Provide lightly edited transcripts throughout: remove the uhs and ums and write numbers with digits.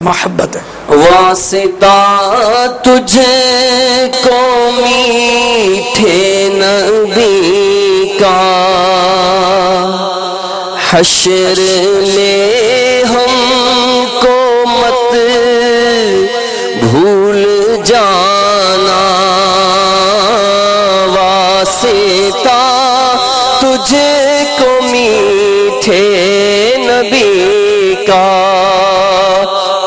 محبت ہے۔ واسطہ تجھے کو میٹھے نبی کا، حشر میں ہم کو مت بھول جانا، واسطہ تجھے کو میٹھے نبی کا،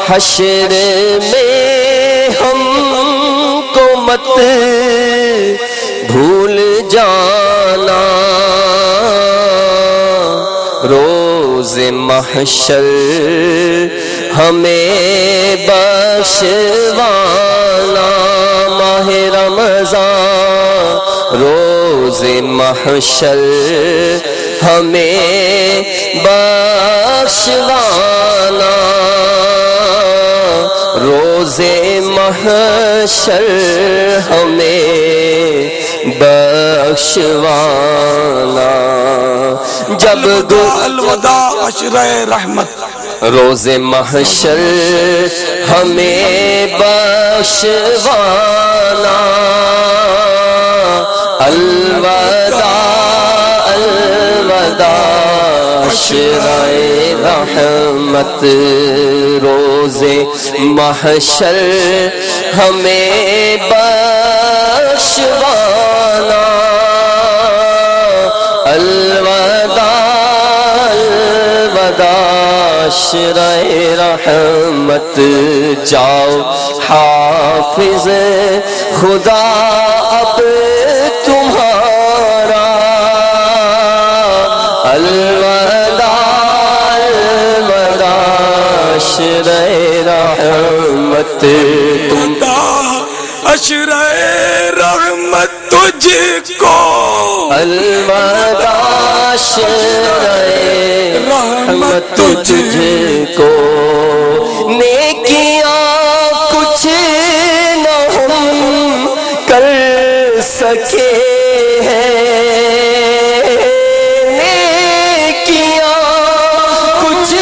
حشر میں ہم کو مت بھول جانا، روز محشر ہمیں بخشوانا، ماہ رمضان روز محشر ہمیں بخشوانا، روز محشر ہمیں بخشوانا، جب الوداع عشرہ رحمت، روز محشر ہمیں بخشوانا، الوداع الوداع عشرہ رحمت، روز محشر ہمیں بخشوانا، الوداع الوداع عشرہ رحمت، جاؤ حافظ خدا اب تمہارا، الوداع الوداع عشرہ رحمت، عشرہ رحمت تجھ کو، الوداع عشرہ رحمت تجھ کو، نیکیاں کچھ نہ ہم کر سکے ہیں، نیکیاں کچھ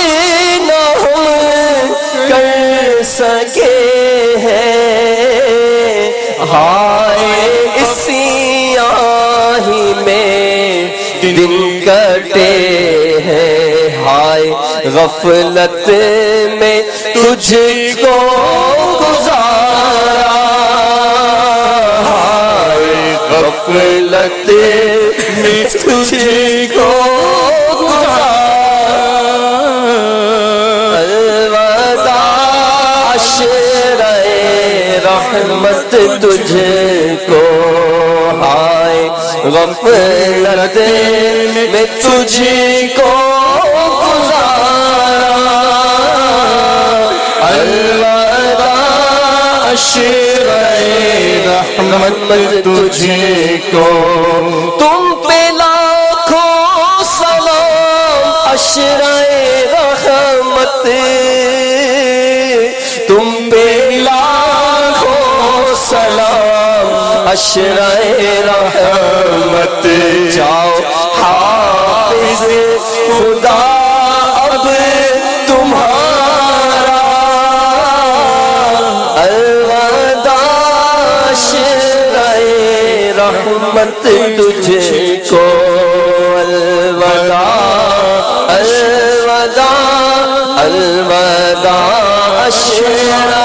نہ ہم کر سکے ہیں، ہائے اسی آہی میں دن کٹے ہیں، ہائے غفلت میں تجھ کو گزارا، ہائے غفلت میں تجھ کو گزارا، الوداع عشرہ رحمت تجھ کو، ہائے غفلت میں تجھ کو گزارا، الوداع عشرہ رحمت تجھ کو، تم پہ لاکھوں سلام عشرہ رحمت، تم پہ لاکھوں سلام عشرہ رحمت، جاؤ حافظ خدا اب تمہارا، الوداع عشرہ رحمت تجھ کو، الوداع الوداع الوداع عشرہ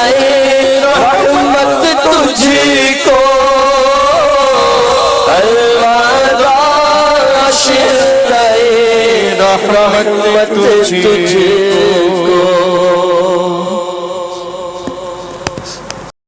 رحمت تجھ کو، الوداع عشرہ رحمت تجھ